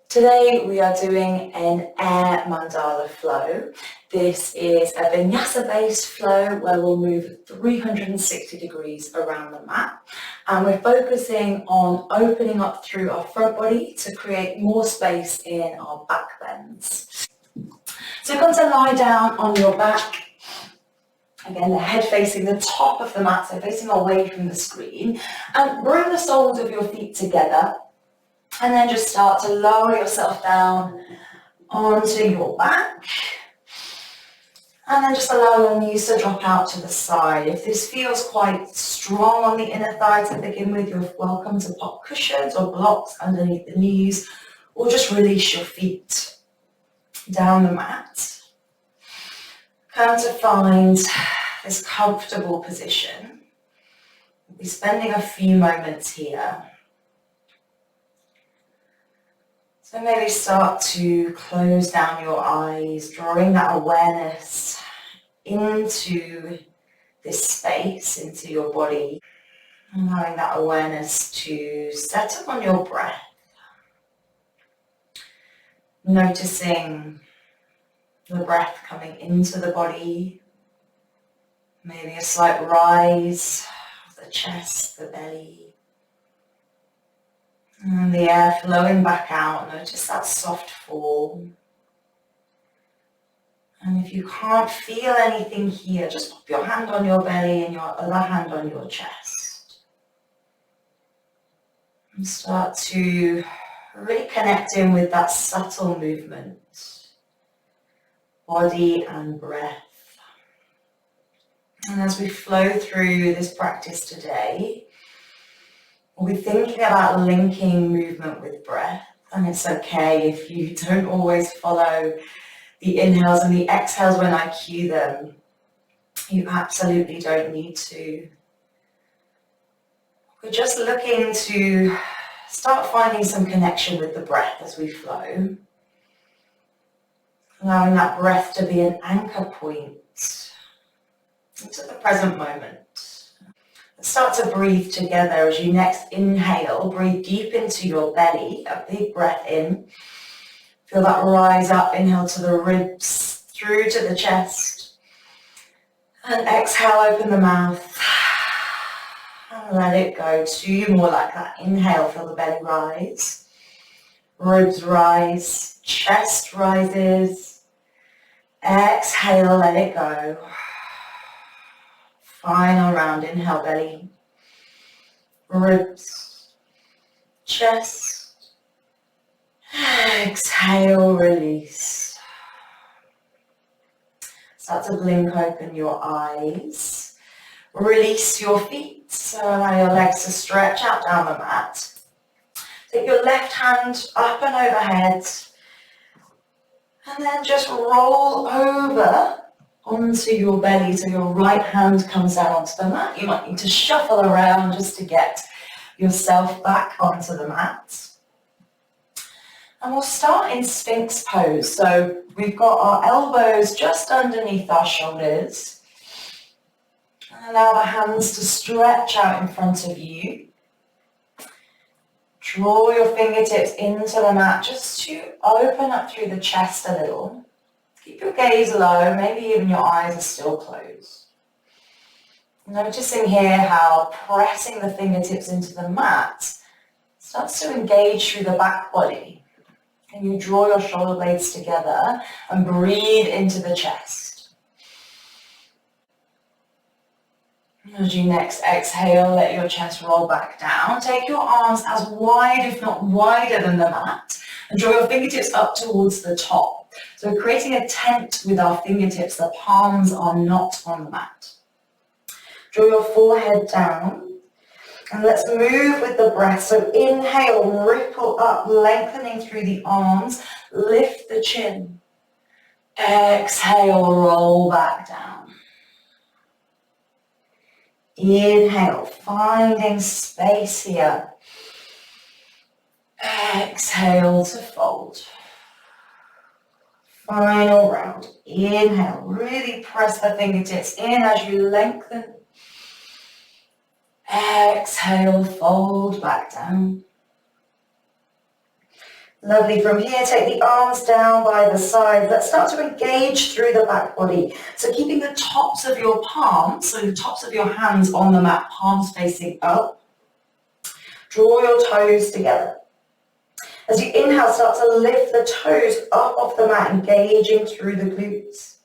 Today we are doing an air mandala flow. This is a Vinyasa based flow where we'll move 360 degrees around the mat, and we're focusing on opening up through our front body to create more space in our back bends. So you're going to lie down on your back. Again, the head facing the top of the mat, so facing away from the screen, and bring the soles of your feet together. And then just start to lower yourself down onto your back. And then just allow your knees to drop out to the side. If this feels quite strong on the inner thigh to begin with, you're welcome to pop cushions or blocks underneath the knees, or just release your feet down the mat. Come to find this comfortable position. We'll be spending a few moments here. So maybe start to close down your eyes, drawing that awareness into this space, into your body, allowing that awareness to settle on your breath. Noticing the breath coming into the body, maybe a slight rise of the chest, the belly. And the air flowing back out, notice that soft fall. And if you can't feel anything here, just pop your hand on your belly and your other hand on your chest. And start to really connect in with that subtle movement, body and breath. And as we flow through this practice today, we'll be thinking about linking movement with breath, and it's okay if you don't always follow the inhales and the exhales when I cue them. You absolutely don't need to. We're just looking to start finding some connection with the breath as we flow, allowing that breath to be an anchor point into the present moment. Start to breathe together as you next inhale. Breathe deep into your belly, a big breath in. Feel that rise up, inhale to the ribs, through to the chest. And exhale, open the mouth. And let it go. 2 more like that. Inhale, feel the belly rise. Ribs rise, chest rises. Exhale, let it go. Final round, inhale, belly, ribs, chest, exhale, release. Start to blink open your eyes. Release your feet, so allow your legs to stretch out down the mat. Take your left hand up and overhead, and then just roll over onto your belly, so your right hand comes down onto the mat. You might need to shuffle around just to get yourself back onto the mat. And we'll start in Sphinx pose. So we've got our elbows just underneath our shoulders. And allow the hands to stretch out in front of you. Draw your fingertips into the mat just to open up through the chest a little. Keep your gaze low, maybe even your eyes are still closed. Noticing here how pressing the fingertips into the mat starts to engage through the back body. Can you draw your shoulder blades together and breathe into the chest? As you next exhale, let your chest roll back down. Take your arms as wide, if not wider than the mat, and draw your fingertips up towards the top. So we're creating a tent with our fingertips. The palms are not on the mat. Draw your forehead down. And let's move with the breath. So inhale, ripple up, lengthening through the arms. Lift the chin. Exhale, roll back down. Inhale, finding space here. Exhale to fold. Final round. Inhale, really press the fingertips in as you lengthen. Exhale, fold back down. Lovely. From here, take the arms down by the sides. Let's start to engage through the back body. So keeping the tops of your palms, so the tops of your hands on the mat, palms facing up. Draw your toes together. As you inhale, start to lift the toes up off the mat, engaging through the glutes.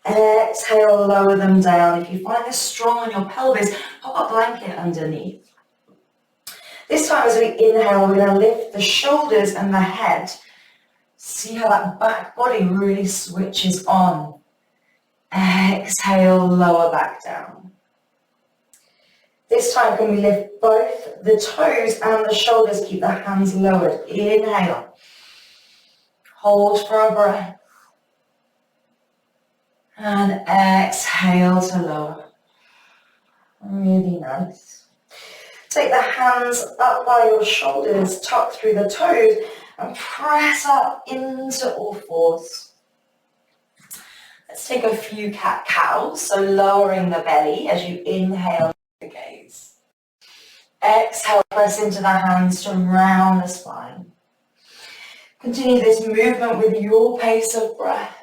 Exhale, lower them down. If you find this strong on your pelvis, pop a blanket underneath. This time as we inhale, we're going to lift the shoulders and the head. See how that back body really switches on. Exhale, lower back down. This time can we lift both the toes and the shoulders, keep the hands lowered. Inhale. Hold for a breath. And exhale to lower. Really nice. Take the hands up by your shoulders, tuck through the toes, and press up into all fours. Let's take a few cat-cows, so lowering the belly as you inhale the gaze. Exhale, press into the hands to round the spine. Continue this movement with your pace of breath.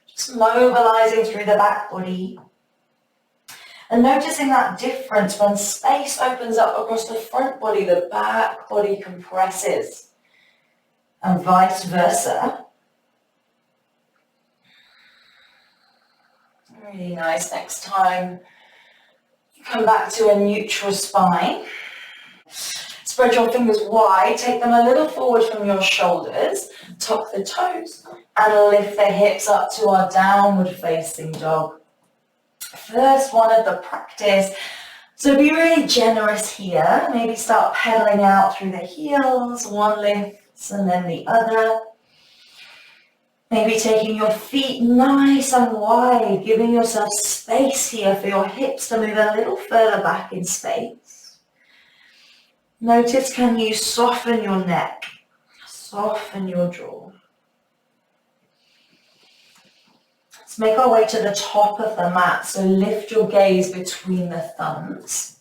Just mobilizing through the back body. And noticing that difference when space opens up across the front body, the back body compresses, and vice versa. Really nice. Next time, you come back to a neutral spine. Spread your fingers wide, take them a little forward from your shoulders, tuck the toes, and lift the hips up to our downward facing dog. First one of the practice, so be really generous here. Maybe start pedaling out through the heels, one lifts and then the other. Maybe taking your feet nice and wide, giving yourself space here for your hips to move a little further back in space. Notice, can you soften your neck, soften your jaw. Let's make our way to the top of the mat, so lift your gaze between the thumbs.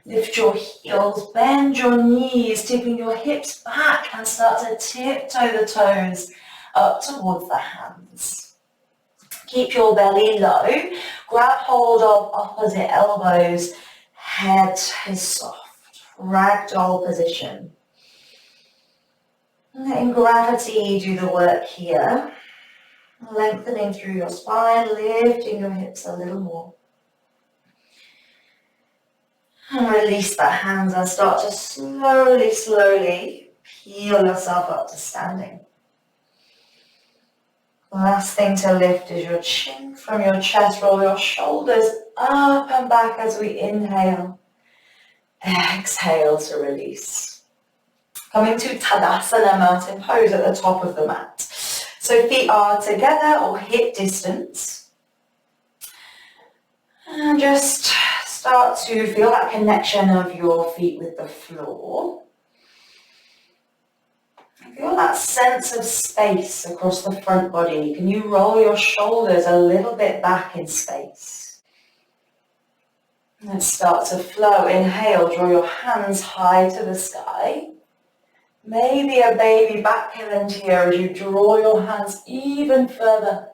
Lift your heels, bend your knees, tipping your hips back and start to tiptoe the toes up towards the hands. Keep your belly low, grab hold of opposite elbows, head is soft, ragdoll position. Letting gravity do the work here. Lengthening through your spine, lifting your hips a little more. And release the hands and start to slowly peel yourself up to standing. The last thing to lift is your chin from your chest. Roll your shoulders up and back as we inhale. Exhale to release. Coming to Tadasana, mountain pose at the top of the mat. So feet are together or hip distance. And just start to feel that connection of your feet with the floor. Feel that sense of space across the front body. Can you roll your shoulders a little bit back in space? Let's start to flow. Inhale, draw your hands high to the sky. Maybe a baby back bend here as you draw your hands even further.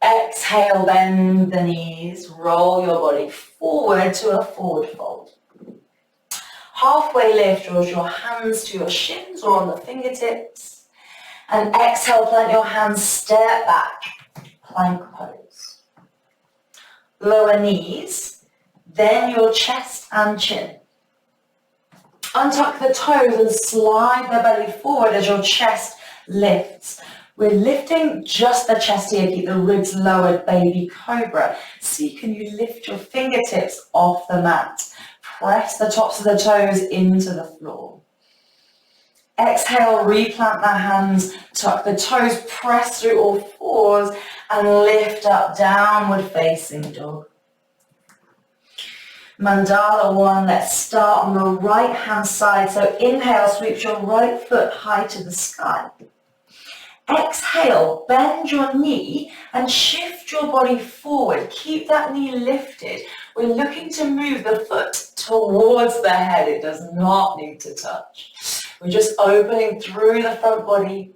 Exhale, bend the knees, roll your body forward to a forward fold. Halfway lift, draws your hands to your shins or on the fingertips. And exhale, plant your hands, step back, plank pose. Lower knees, then your chest and chin. Untuck the toes and slide the belly forward as your chest lifts. We're lifting just the chest here, keep the ribs lowered, baby cobra. See, can you lift your fingertips off the mat? Press the tops of the toes into the floor. Exhale, replant the hands, tuck the toes, press through all fours and lift up, downward facing dog. Mandala 1, let's start on the right hand side. So inhale, sweep your right foot high to the sky. Exhale, bend your knee and shift your body forward. Keep that knee lifted. We're looking to move the foot towards the head. It does not need to touch. We're just opening through the front body.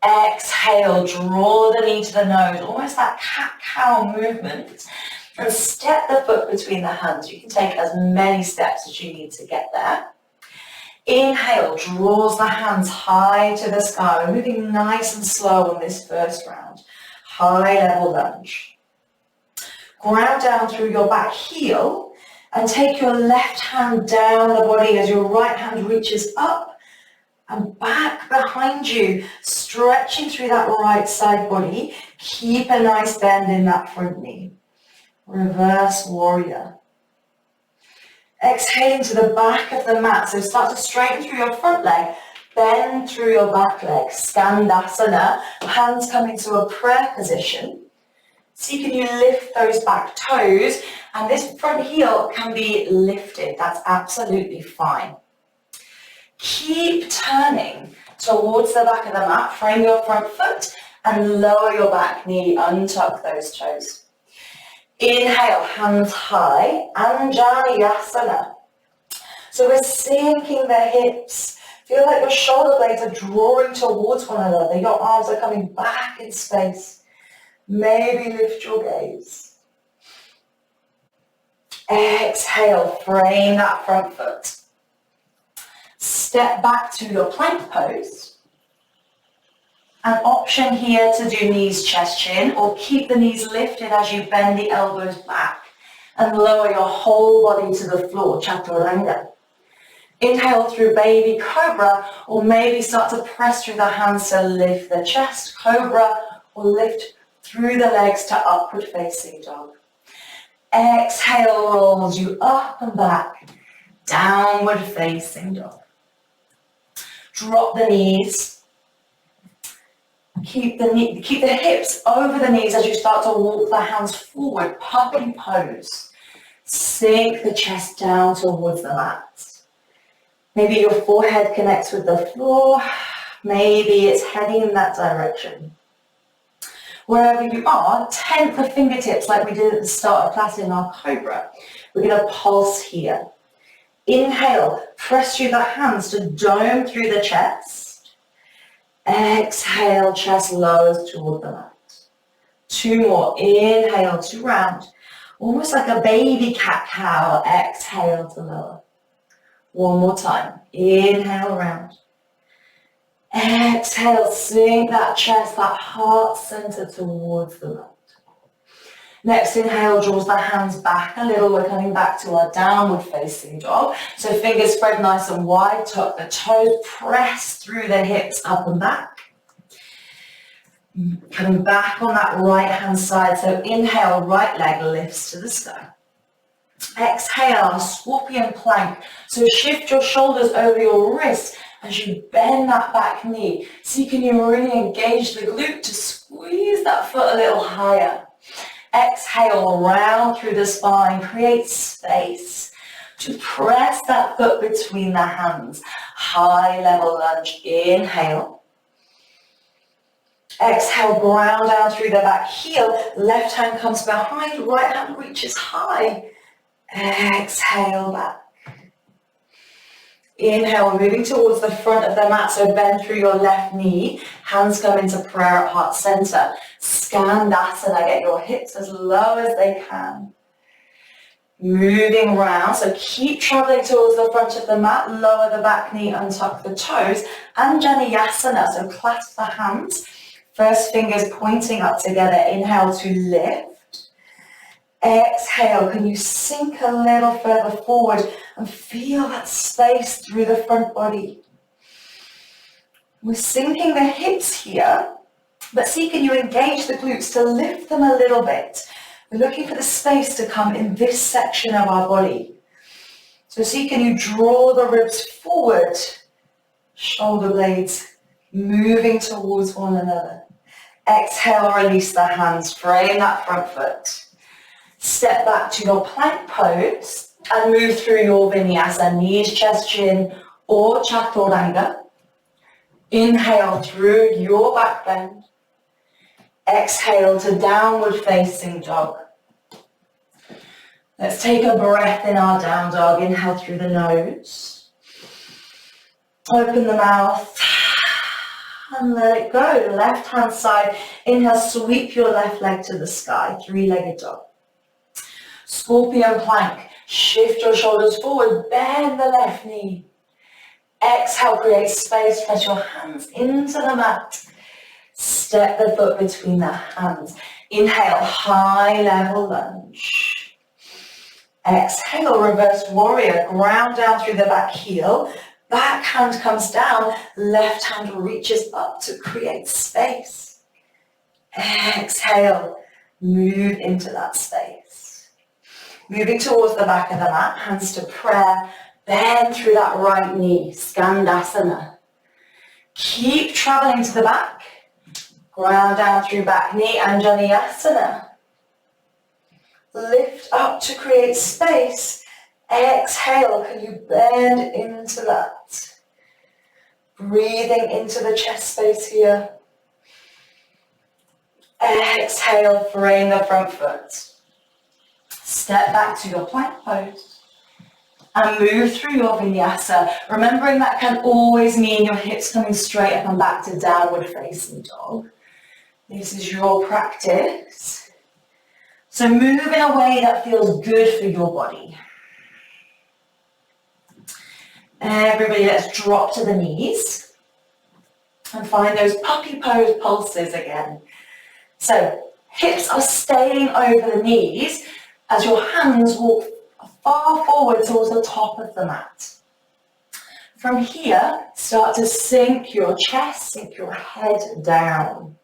Exhale, draw the knee to the nose, almost that cat-cow movement. And step the foot between the hands. You can take as many steps as you need to get there. Inhale, draws the hands high to the sky. We're moving nice and slow on this first round. High level lunge. Ground down through your back heel and take your left hand down the body as your right hand reaches up and back behind you, stretching through that right side body. Keep a nice bend in that front knee. Reverse warrior. Exhaling to the back of the mat. So start to straighten through your front leg, bend through your back leg. Skandasana. Hands come into a prayer position. See, can you lift those back toes? And this front heel can be lifted. That's absolutely fine. Keep turning towards the back of the mat. Frame your front foot and lower your back knee. Untuck those toes. Inhale, hands high, Anjaneyasana. So we're sinking the hips. Feel like your shoulder blades are drawing towards one another. Your arms are coming back in space. Maybe lift your gaze. Exhale, frame that front foot. Step back to your plank pose. An option here to do knees, chest, chin, or keep the knees lifted as you bend the elbows back and lower your whole body to the floor, chaturanga. Inhale through baby cobra, or maybe start to press through the hands to lift the chest, cobra, or lift through the legs to upward facing dog. Exhale rolls you up and back, downward facing dog. Drop the knees. Keep the hips over the knees as you start to walk the hands forward, puppy pose. Sink the chest down towards the mat. Maybe your forehead connects with the floor. Maybe it's heading in that direction. Wherever you are, tent the fingertips like we did at the start of class in our cobra. We're going to pulse here. Inhale, press through the hands to dome through the chest. Exhale, chest lowers toward the mat. Two more. Inhale to round. Almost like a baby cat-cow. Exhale to lower. One more time. Inhale, round. Exhale, sink that chest, that heart center towards the mat. Next inhale draws the hands back a little. We're coming back to our downward facing dog. So fingers spread nice and wide, tuck the toes, press through the hips up and back. Coming back on that right hand side. So inhale, right leg lifts to the sky. Exhale, scorpion plank. So shift your shoulders over your wrists as you bend that back knee. See, can you really engage the glute to squeeze that foot a little higher? Exhale, round through the spine, create space to press that foot between the hands. High level lunge, inhale. Exhale, ground down through the back heel. Left hand comes behind, right hand reaches high. Exhale back. Inhale, moving towards the front of the mat, so bend through your left knee. Hands come into prayer at heart center. Skandasana, get your hips as low as they can. Moving round, so keep traveling towards the front of the mat, lower the back knee, untuck the toes. Anjaneyasana, so clasp the hands. First fingers pointing up together. Inhale to lift. Exhale, can you sink a little further forward and feel that space through the front body? We're sinking the hips here, but see, can you engage the glutes to lift them a little bit? We're looking for the space to come in this section of our body. So see, can you draw the ribs forward? Shoulder blades moving towards one another. Exhale, release the hands, frame that front foot. Step back to your plank pose and move through your vinyasa, knees, chest, chin, or chaturanga. Inhale through your back bend. Exhale to downward facing dog. Let's take a breath in our down dog. Inhale through the nose. Open the mouth and let it go. Left hand side. Inhale, sweep your left leg to the sky. Three-legged dog. Scorpion plank. Shift your shoulders forward. Bend the left knee. Exhale, create space. Press your hands into the mat. Step the foot between the hands. Inhale, high level lunge. Exhale, reverse warrior. Ground down through the back heel. Back hand comes down. Left hand reaches up to create space. Exhale, move into that space. Moving towards the back of the mat, hands to prayer. Bend through that right knee, Skandasana. Keep traveling to the back. Ground down through back knee, Anjaneyasana. Lift up to create space. Exhale, can you bend into that? Breathing into the chest space here. Exhale, frame the front foot. Step back to your plank pose. And move through your vinyasa. Remembering that can always mean your hips coming straight up and back to downward facing dog. This is your practice. So move in a way that feels good for your body. Everybody, let's drop to the knees and find those puppy pose pulses again. So hips are staying over the knees as your hands walk far forward towards the top of the mat. From here, start to sink your chest, sink your head down.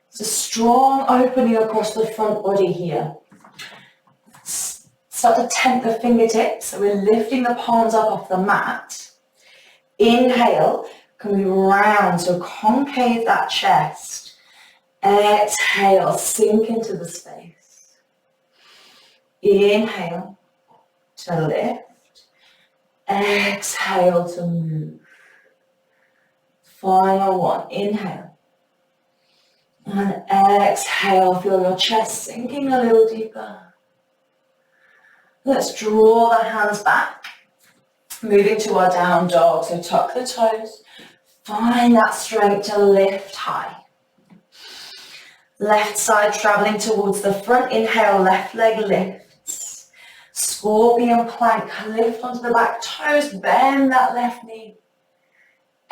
It's a strong opening across the front body here. Start to tent the fingertips, so we're lifting the palms up off the mat. Inhale, can we round, so concave that chest. Exhale, sink into the space. Inhale to lift. Exhale to move. Final one, inhale. And exhale, feel your chest sinking a little deeper. Let's draw the hands back, moving to our down dog. So tuck the toes, find that strength to lift high. Left side traveling towards the front, inhale, left leg lifts. Scorpion plank, lift onto the back toes, bend that left knee.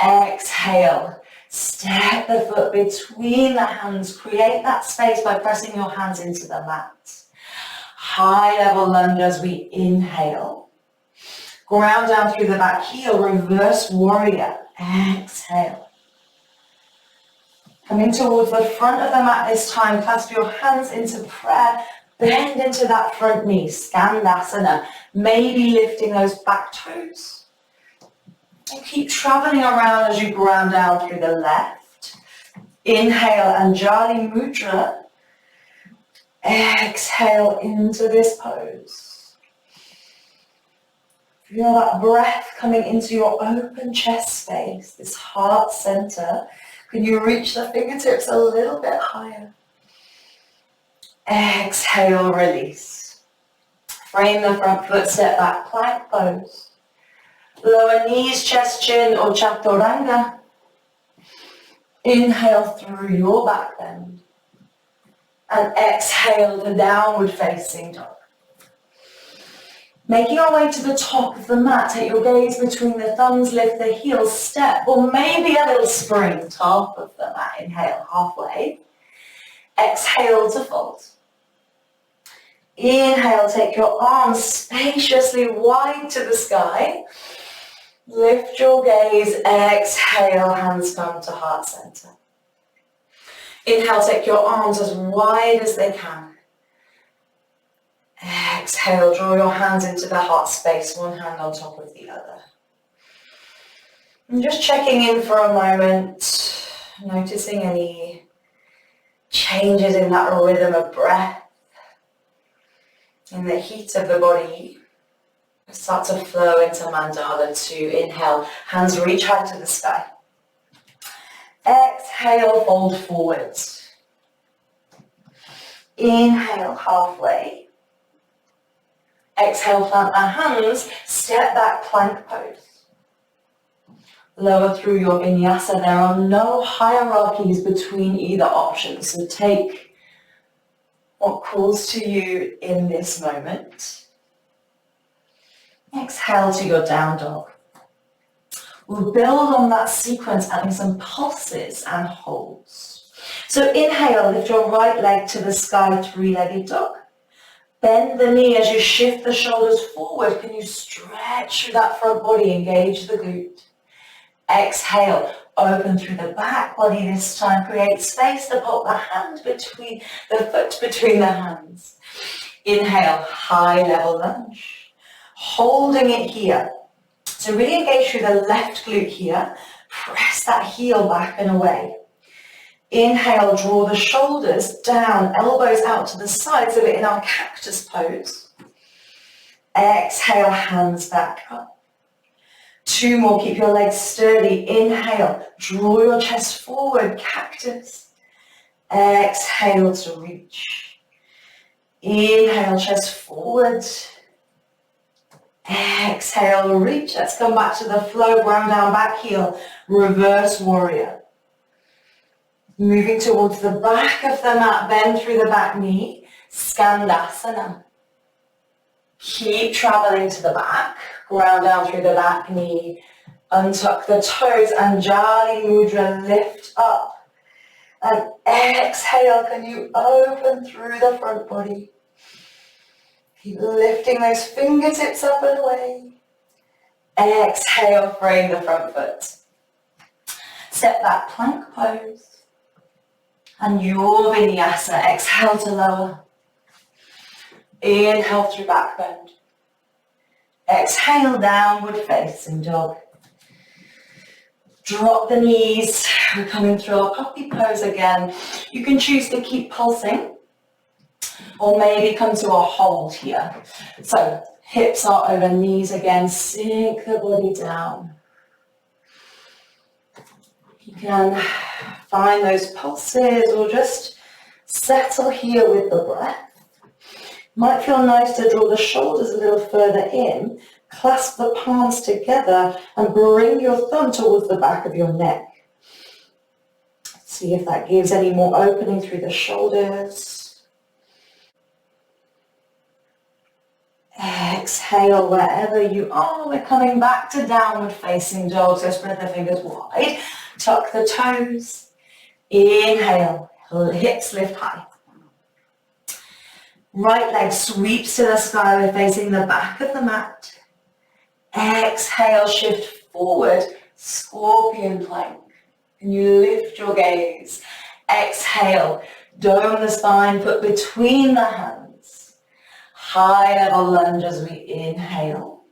Exhale, step the foot between the hands, create that space by pressing your hands into the mat. High level lunge as we inhale. Ground down through the back heel, reverse warrior. Exhale. Coming towards the front of the mat this time, clasp your hands into prayer. Bend into that front knee, Skandasana. Maybe lifting those back toes. And keep traveling around as you ground down through the left. Inhale, Anjali Mudra. Exhale into this pose. Feel that breath coming into your open chest space, this heart center. Can you reach the fingertips a little bit higher? Exhale, release. Frame the front foot, step back, plank pose. Lower knees, chest, chin, or chaturanga. Inhale through your back bend. And exhale the downward facing dog. Making our way to the top of the mat, take your gaze between the thumbs, lift the heels, step, or maybe a little spring, top of the mat. Inhale, halfway. Exhale to fold. Inhale, take your arms spaciously wide to the sky. Lift your gaze, exhale, hands come to heart center. Inhale, take your arms as wide as they can. Exhale, draw your hands into the heart space, one hand on top of the other. And just checking in for a moment, noticing any changes in that rhythm of breath, in the heat of the body. Start to flow into Mandala 2. Inhale, hands reach high to the sky. Exhale, fold forwards. Inhale, halfway. Exhale, plant the hands, step back, plank pose. Lower through your vinyasa. There are no hierarchies between either option, so take what calls to you in this moment. Exhale to your down dog. We'll build on that sequence, adding some pulses and holds. So inhale, lift your right leg to the sky, three-legged dog. Bend the knee as you shift the shoulders forward. Can you stretch through that front body, engage the glute? Exhale, open through the back body this time. Create space to put the foot between the hands. Inhale, high level lunge. Holding it here. So really engage through the left glute here. Press that heel back and away. Inhale, draw the shoulders down, elbows out to the side, so we're in our cactus pose. Exhale, hands back up. Two more, keep your legs sturdy. Inhale, draw your chest forward, cactus. Exhale to reach. Inhale, chest forward. Exhale, reach. Let's come back to the flow, ground down, back heel, reverse warrior. Moving towards the back of the mat, bend through the back knee, Skandasana. Keep traveling to the back, ground down through the back knee, untuck the toes, Anjali Mudra, lift up. And exhale, can you open through the front body? Keep lifting those fingertips up and away. Exhale, frame the front foot. Step back, plank pose. And your vinyasa, exhale to lower. Inhale through back bend. Exhale, downward facing dog. Drop the knees. We're coming through our puppy pose again. You can choose to keep pulsing or maybe come to a hold here. So hips are over knees again. Sink the body down. You can find those pulses or just settle here with the breath. Might feel nice to draw the shoulders a little further in, clasp the palms together and bring your thumb towards the back of your neck. See if that gives any more opening through the shoulders. Exhale wherever you are. We're coming back to downward facing dog, so spread the fingers wide. Tuck the toes. Inhale, hips lift high. Right leg sweeps to the sky, we're facing the back of the mat. Exhale, shift forward, scorpion plank. And you lift your gaze. Exhale, dome the spine, put between the hands. High level lunge as we inhale.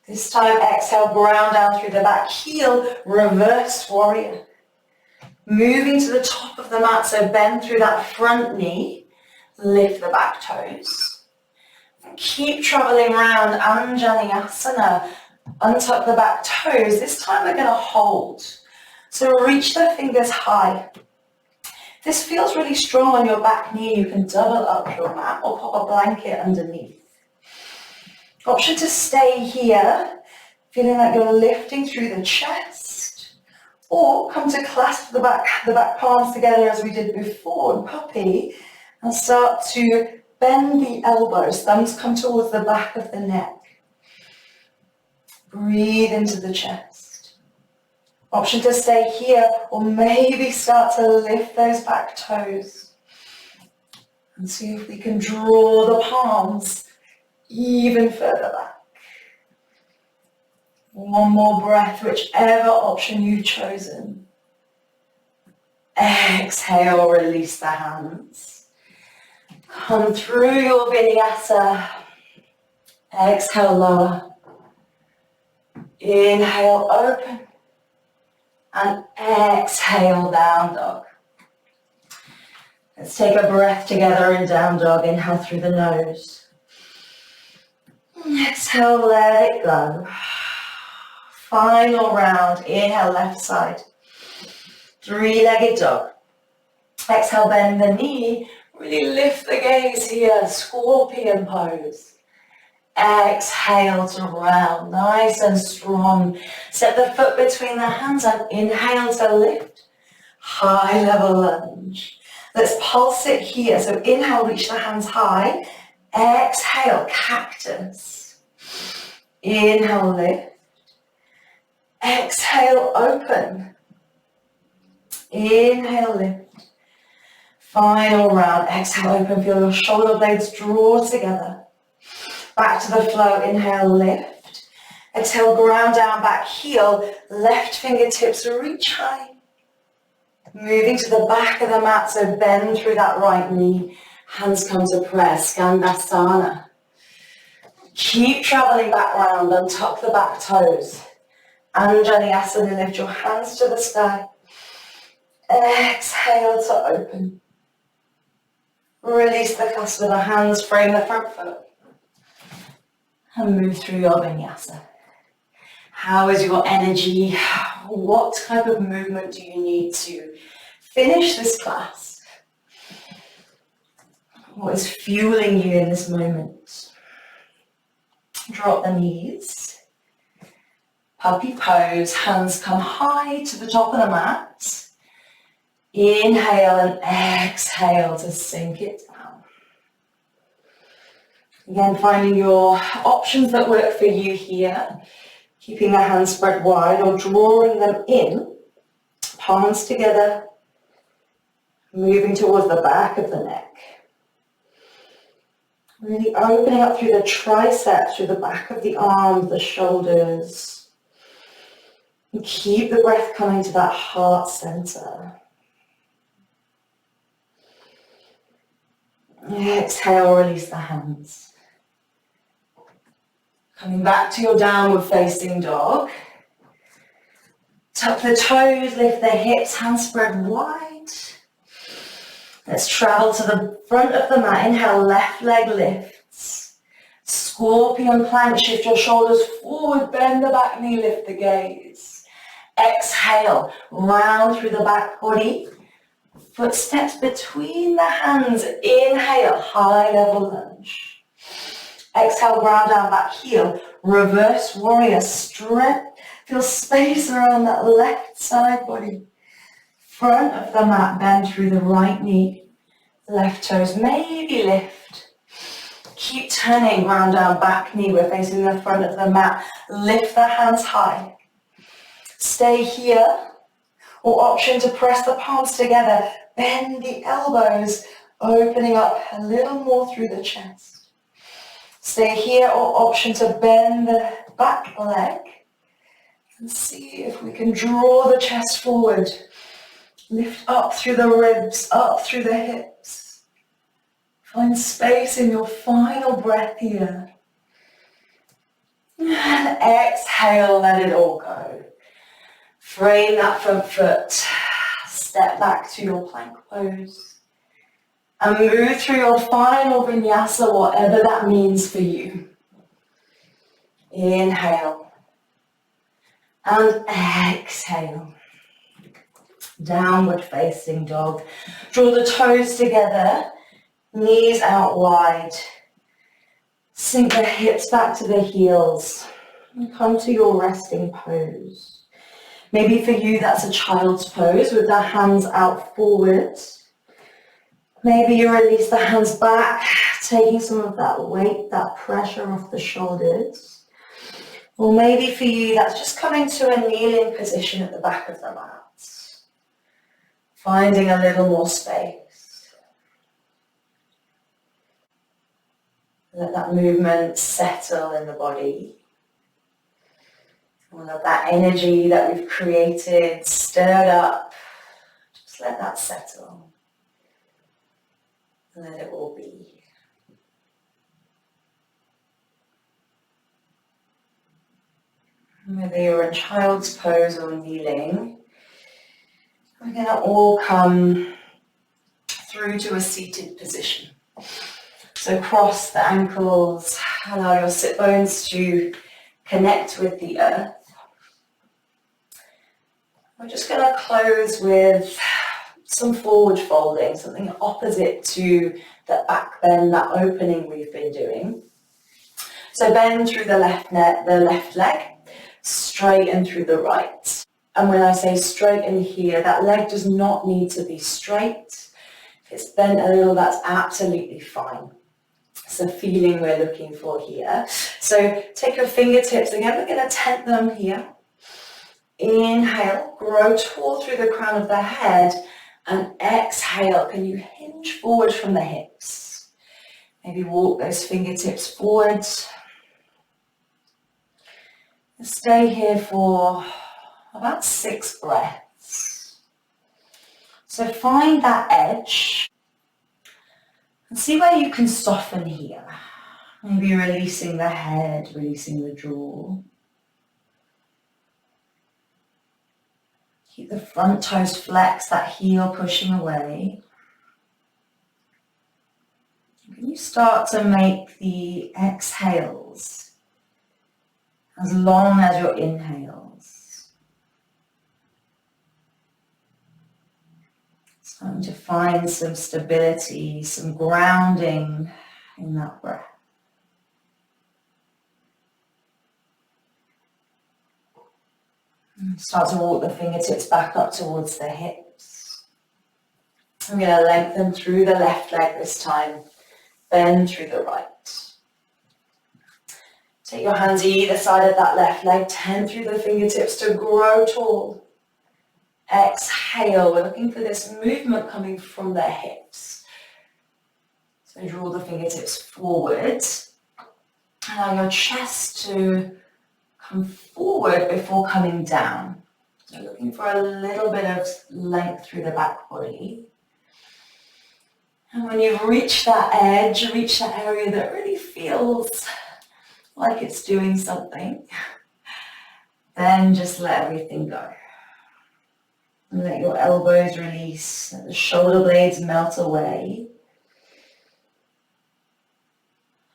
This time, exhale, ground down through the back heel, reverse warrior. Moving to the top of the mat, so bend through that front knee. Lift the back toes. Keep traveling around Anjaneyasana. Untuck the back toes. This time we're going to hold. So reach the fingers high. This feels really strong on your back knee. You can double up your mat or pop a blanket underneath. Option to stay here, feeling like you're lifting through the chest. Or come to clasp the back palms together as we did before in puppy. And start to bend the elbows, thumbs come towards the back of the neck. Breathe into the chest. Option to stay here or maybe start to lift those back toes. And see if we can draw the palms even further back. One more breath, whichever option you've chosen. Exhale, release the hands. Come through your vinyasa. Exhale, lower. Inhale, open. And exhale, down dog. Let's take a breath together in down dog. Inhale through the nose. Exhale, let it go. Final round. Inhale, left side. Three-legged dog. Exhale, bend the knee. Really lift the gaze here, scorpion pose. Exhale to round, nice and strong. Step the foot between the hands and inhale to lift. High level lunge. Let's pulse it here. So inhale, reach the hands high. Exhale, cactus. Inhale, lift. Exhale, open. Inhale, lift. Final round. Exhale, open. Feel your shoulder blades draw together. Back to the flow. Inhale, lift. Exhale, ground down, back heel. Left fingertips reach high. Moving to the back of the mat, so bend through that right knee. Hands come to prayer, Skandasana. Keep traveling back round, untuck the back toes. Anjaneyasana, lift your hands to the sky. Exhale to open. Release the clasp of the hands, frame the front foot. And move through your vinyasa. How is your energy? What type of movement do you need to finish this class? What is fueling you in this moment? Drop the knees. Puppy pose, hands come high to the top of the mat. Inhale and exhale to sink it down. Again, finding your options that work for you here. Keeping the hands spread wide or drawing them in. Palms together. Moving towards the back of the neck. Really opening up through the triceps, through the back of the arms, the shoulders. And keep the breath coming to that heart center. Exhale, release the hands. Coming back to your downward facing dog. Tuck the toes, lift the hips, hands spread wide. Let's travel to the front of the mat. Inhale, left leg lifts. Scorpion plank, shift your shoulders forward, bend the back knee, lift the gaze. Exhale, round through the back body. Footsteps between the hands. Inhale, high level lunge. Exhale, ground down, back heel. Reverse warrior, stretch. Feel space around that left side body. Front of the mat, bend through the right knee. Left toes, maybe lift. Keep turning, ground down, back knee. We're facing the front of the mat. Lift the hands high. Stay here. Or option to press the palms together. Bend the elbows, opening up a little more through the chest. Stay here, or option to bend the back leg. And see if we can draw the chest forward. Lift up through the ribs, up through the hips. Find space in your final breath here. And exhale, let it all go. Frame that front foot. Step back to your plank pose. And move through your final vinyasa, whatever that means for you. Inhale. And exhale. Downward facing dog. Draw the toes together. Knees out wide. Sink the hips back to the heels. And come to your resting pose. Maybe for you that's a child's pose with the hands out forward. Maybe you release the hands back, taking some of that weight, that pressure off the shoulders. Or maybe for you that's just coming to a kneeling position at the back of the mat. Finding a little more space. Let that movement settle in the body. All of that energy that we've created, stirred up, just let that settle. And let it all be. Whether you're in child's pose or kneeling, we're going to all come through to a seated position. So cross the ankles, allow your sit bones to connect with the earth. We're just going to close with some forward folding, something opposite to that back bend, that opening we've been doing. So bend through the left leg, straighten through the right. And when I say straighten here, that leg does not need to be straight. If it's bent a little, that's absolutely fine. It's the feeling we're looking for here. So take your fingertips, again, we're going to tent them here. Inhale, grow tall through the crown of the head, and exhale. Can you hinge forward from the hips? Maybe walk those fingertips forwards. And stay here for about 6 breaths. So find that edge and see where you can soften here. Maybe releasing the head, releasing the jaw. Keep the front toes flexed, that heel pushing away. Can you start to make the exhales as long as your inhales? Starting to find some stability, some grounding in that breath. And start to walk the fingertips back up towards the hips. I'm going to lengthen through the left leg this time. Bend through the right. Take your hands either side of that left leg, tent through the fingertips to grow tall. Exhale, we're looking for this movement coming from the hips. So draw the fingertips forward. Allow your chest to come forward before coming down. So looking for a little bit of length through the back body. And when you've reached that edge, reached that area that really feels like it's doing something, then just let everything go. And let your elbows release, let the shoulder blades melt away.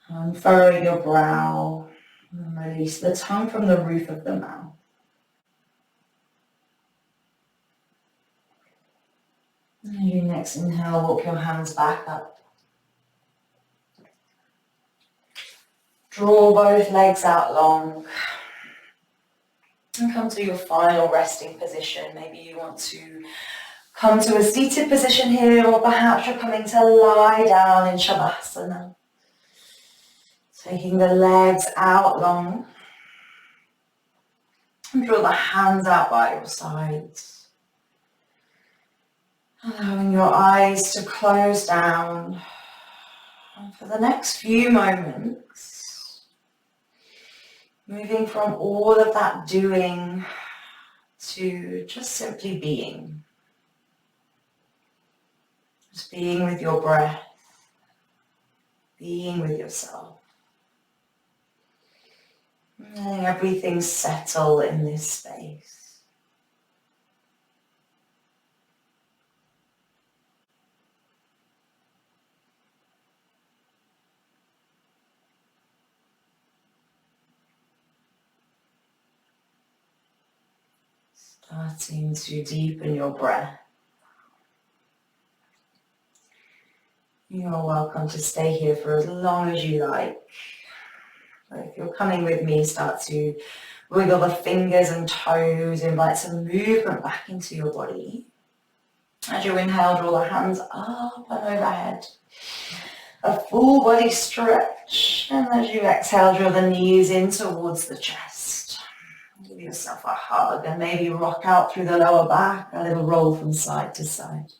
Unfurrow your brow and release the tongue from the roof of the mouth. And your next inhale, walk your hands back up. Draw both legs out long. And come to your final resting position. Maybe you want to come to a seated position here, or perhaps you're coming to lie down in Shavasana. Taking the legs out long. And draw the hands out by your sides. Allowing your eyes to close down. And for the next few moments, moving from all of that doing to just simply being. Just being with your breath, being with yourself. And letting everything settle in this space. Starting to deepen your breath. You're welcome to stay here for as long as you like. But if you're coming with me, start to wiggle the fingers and toes, invite some movement back into your body. As you inhale, draw the hands up and overhead. A full body stretch. And as you exhale, draw the knees in towards the chest. Give yourself a hug and maybe rock out through the lower back, a little roll from side to side.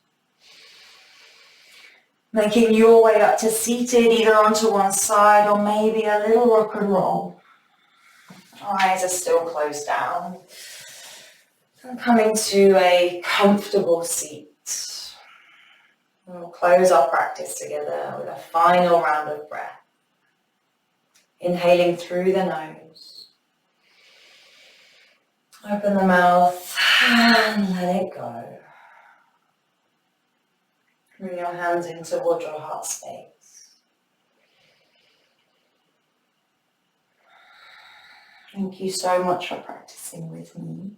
Making your way up to seated, either onto one side or maybe a little rock and roll. Eyes are still closed down. And coming to a comfortable seat. We'll close our practice together with a final round of breath. Inhaling through the nose. Open the mouth and let it go. Bring your hands in towards your heart space. Thank you so much for practicing with me.